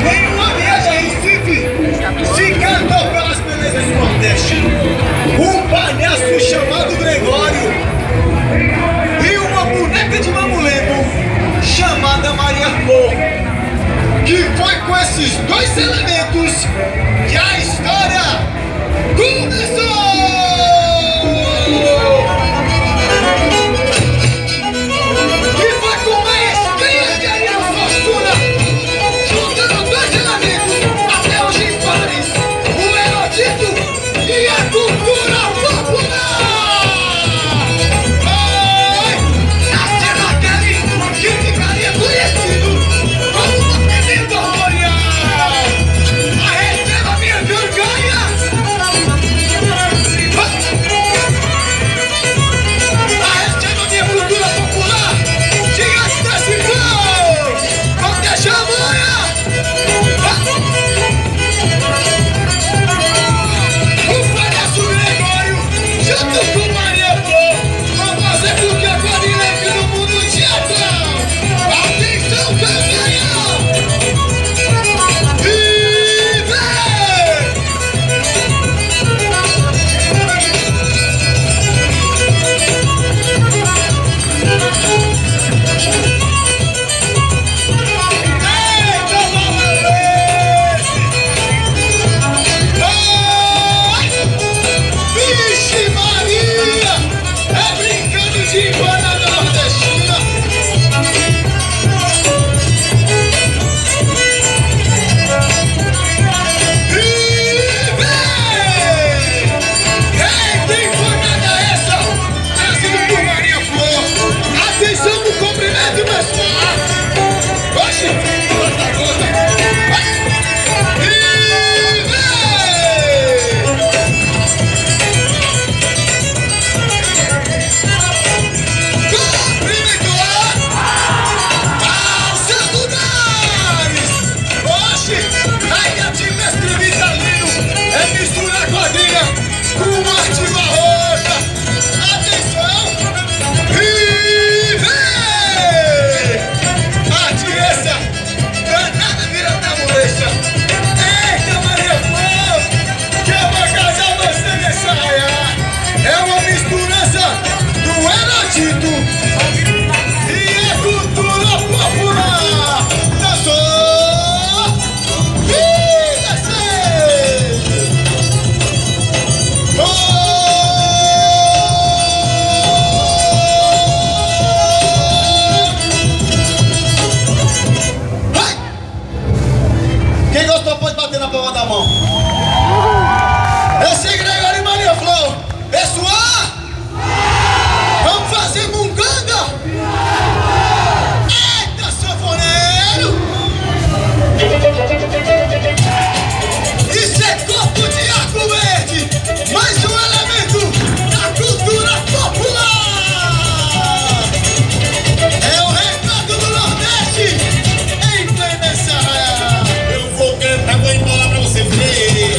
Em uma viagem a Recife, se cantou pelas belezas do Nordeste, um palhaço chamado Gregório e uma boneca de mamulengo chamada Maria Flor, que foi com esses dois elementos que a história começou! Quem gostou pode bater na palma da mão. Esse é Gregório e Maria Flor. Pessoal, vamos fazer munganga? Eita, sanfoneiro! Isso é corpo de arco verde, mais um elemento da cultura popular. É o recanto do Nordeste em plena ensaia. Vou embolar pra você ver.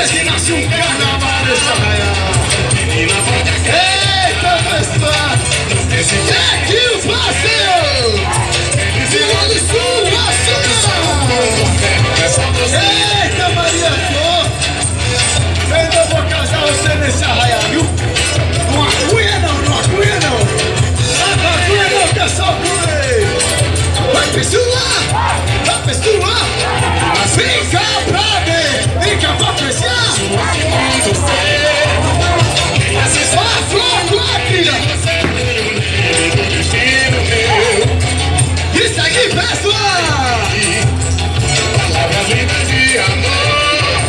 vez que nasce um carnaval nesse arraial. Eita, pessoal! Aqui o passeio! Vila do Sul, eita, Maria Flor! Eu vou casar você nesse arraial, viu? Não acuia não, não acuia não! Não acuia não, que é só curei! Vai, pessoa! Vai, pessoa! Vem cá pra ver! Vem cá pra apreciar! Vai, Flor, filha! Isso aqui, pessoal! Palavras lindas de amor,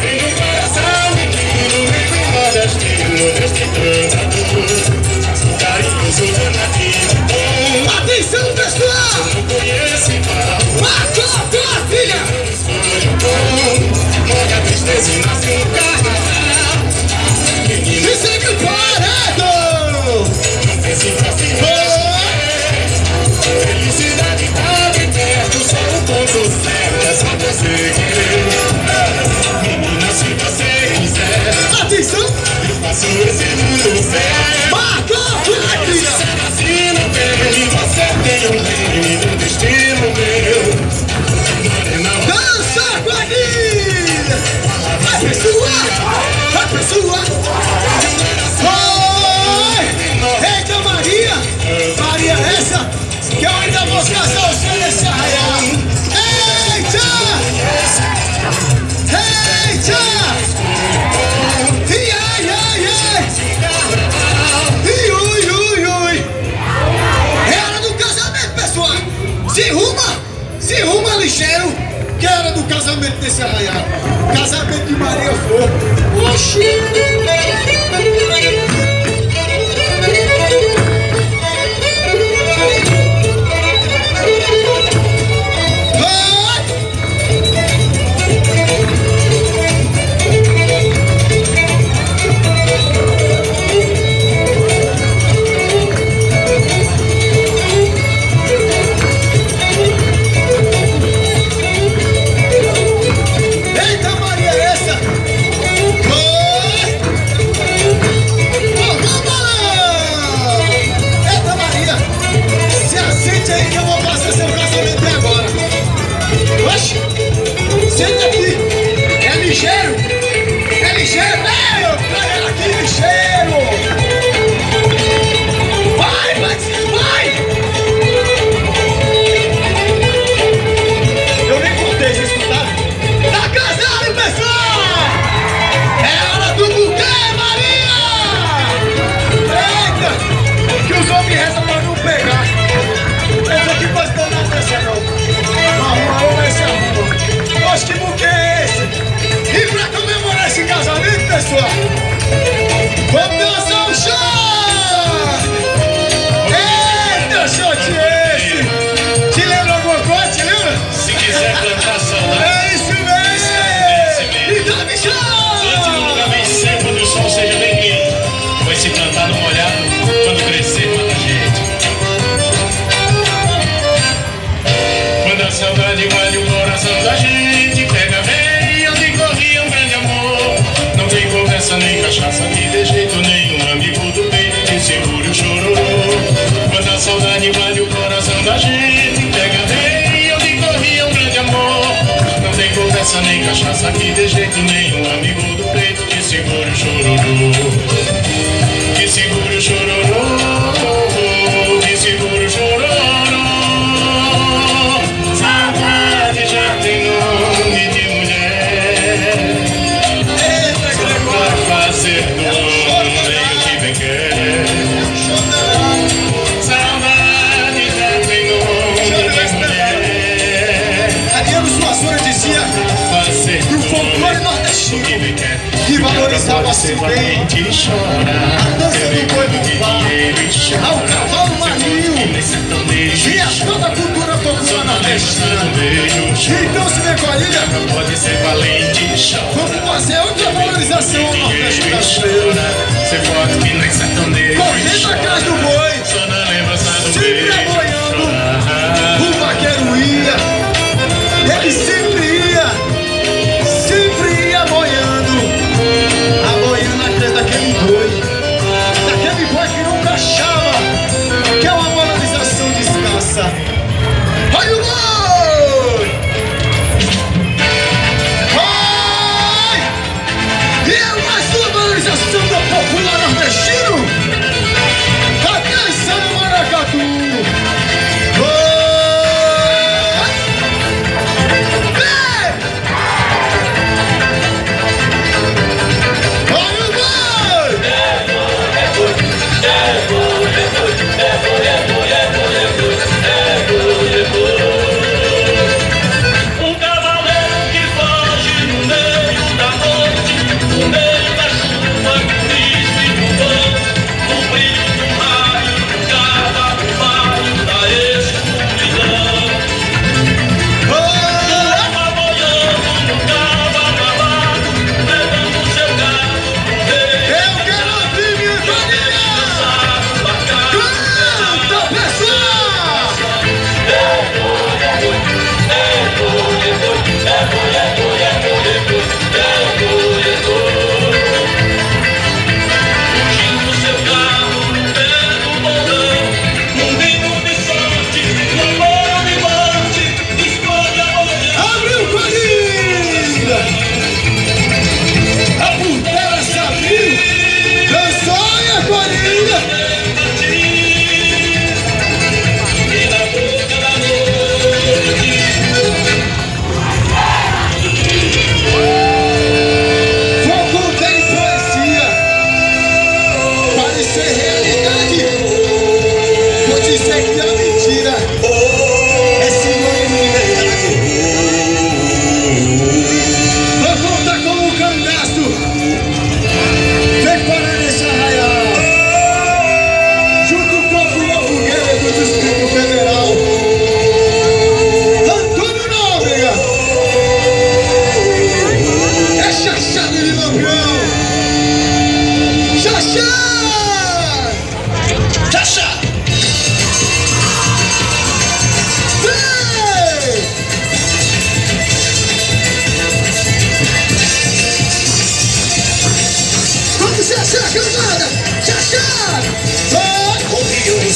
vem no coração, tudo vem com nordestino, deste cantador, carinhoso danadinho. Atenção, pessoal! Não conhece palavras, Matou a tua filha! morre a tristeza e nasce um carnaval. E segue o paredão! Não pense pra se felicidade tá bem perto, só o ponto certo é só você querer. Menina, se você quiser, Atenção! eu faço esse mundo certo. Matou a tua filha! Se assim não tem, você tem um reino do destino meu. Morena, Dança, quadrilha! Vai, pessoa! Vai, pessoa! Oi! Eita, Maria! Maria essa que eu ainda vou casar você nesse arraial! Eita! Eita! E ai, ai, ai! E ui, ui, ui! É hora do casamento, pessoal! Se ruma, lixeiro! Que é hora do casamento desse arraial! Casamento de Maria Flor! Oxi! Eita, Maria, essa! Oi! Eita, Maria! Se aceite aí que eu vou fazer seu casamento agora! Oxi! Senta aqui! É ligeiro! É ligeiro! Meu! Traga ela aqui, ligeiro! Vai, vai! Eu nem contei, vocês escutaram? Tá casado, pessoal! É hora do buquê, Maria! Eita! Que os homens rezam pra não pegar! Esse aqui pode dar nada dessa não! Arruma esse arruma! Poxa, que buquê é esse? E pra comemorar esse casamento, pessoal, vamos dançar um shot! Eita, shot esse! Te lembra alguma coisa? Te lembra? se quiser cantar saudade, É isso mesmo! E dá-me shot! antes no lugar bem seco, onde o sol seja bem quente. Vai se plantar no molhado, quando crescer mata a gente. Quando a saudade invade o coração da gente, pega bem onde corria um grande amor. Não tem conversa nem cachaça aqui de jeito nenhum, amigo do peito que segura o chororô. Quando a saudade invade o coração da gente, pega bem onde corria um grande amor. Não tem conversa nem cachaça aqui de jeito nenhum, amigo do peito que segura o chororô. Que segura o chororô, que segura o chororô. Saudade já tem nome de mulher, Eita, só Gregório! pra fazer dono nem o que bem quer. Saudade já tem nome de mulher, Ariano Suassuna dizia fazer que o folclore dono nordestino que bem quer. que valorizava assim bem valente chora, a dança do boi bumbá, ao cavalo marinho e a toda a cultura popular nordestina. Então se vem com a ilha, Pode ser valente chora, vamos fazer outra valorização ao Nordeste brasileiro. ser forte que nem sertanejo. Correndo atrás do boi, Só na lembrança do sempre beijo. aboiando, o vaqueiro ia, ele sempre ia aboiando. daquele boi que nunca achava, que é uma valorização descassa. Olha o boi! Ai! E é mais uma valorização do popular nordestino. Atenção, Maracatu!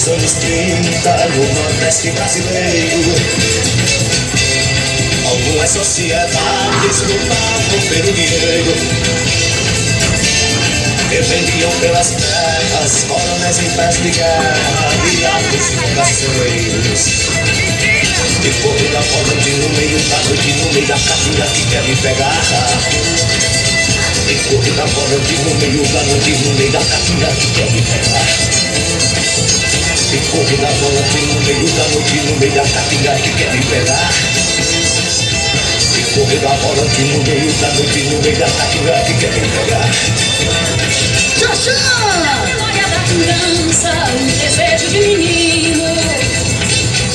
Anos 30 no Nordeste brasileiro, algumas sociedades lutavam pelo dinheiro, defendiam pelas terras, coronéis em pés de guerra, virados cangaceiros. E fogo da volante no meio da noite, no meio da caatinga que quer me pegar. E fogo da volante no meio da noite, no meio da caatinga que quer me pegar. E corre da volante no meio da noite, no meio da caatinga que quer me pegar. E corre da volante no meio da noite, no meio da caatinga que quer me pegar. Xaxá! Na memória da criança, um desejo de menino.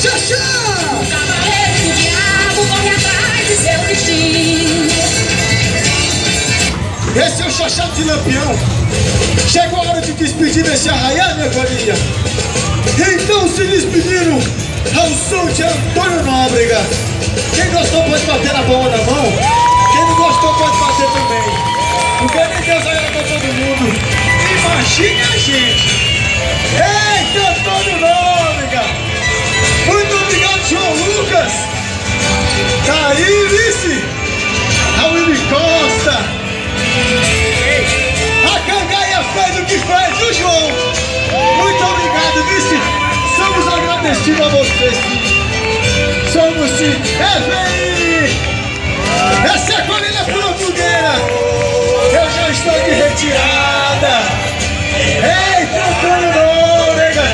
Xaxá! O cavaleiro do diabo corre atrás de seu destino. Esse é o Xaxá de Lampião. Chegou a hora de despedir desse arraial, minha família. Então se despediram ao som de Antônio Nóbrega. Quem gostou pode bater na palma da mão. Quem não gostou pode bater também. Porque nem Deus olha pra todo mundo. Imagine a gente. Eita, Antônio Nóbrega. Muito obrigado, João Lucas. Tá aí, vice. A Willy Costa. A Cangaia fez o que fez, viu, João? Muito obrigado, vice. Somos agradecidos a vocês. Somos sim. Essa é a Colina Pula Fogueira. Eu já estou de retirada. Eita, Antônio Nóbrega.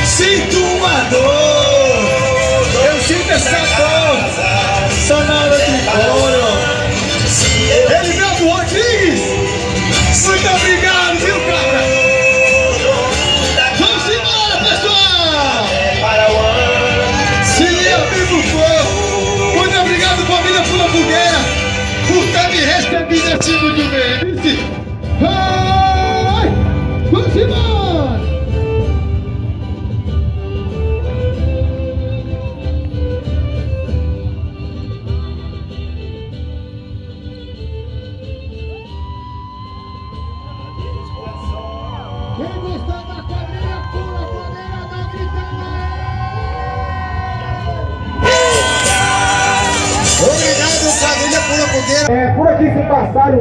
Sinto uma dor. Eu sinto essa dor. Só na hora de coro. Elivelto Rodrigues. Muito obrigado, viu, cara? Vamos embora, pessoal! Sim, amigo povo! Muito obrigado, família Pula Fogueira, por ter me recebido assim muito bem. Vai! Vamos embora! Quem gostou da quadrilha, pula a bandeira da vitória! Obrigado, quadrilha, pula a bandeira. Por aqui se passaram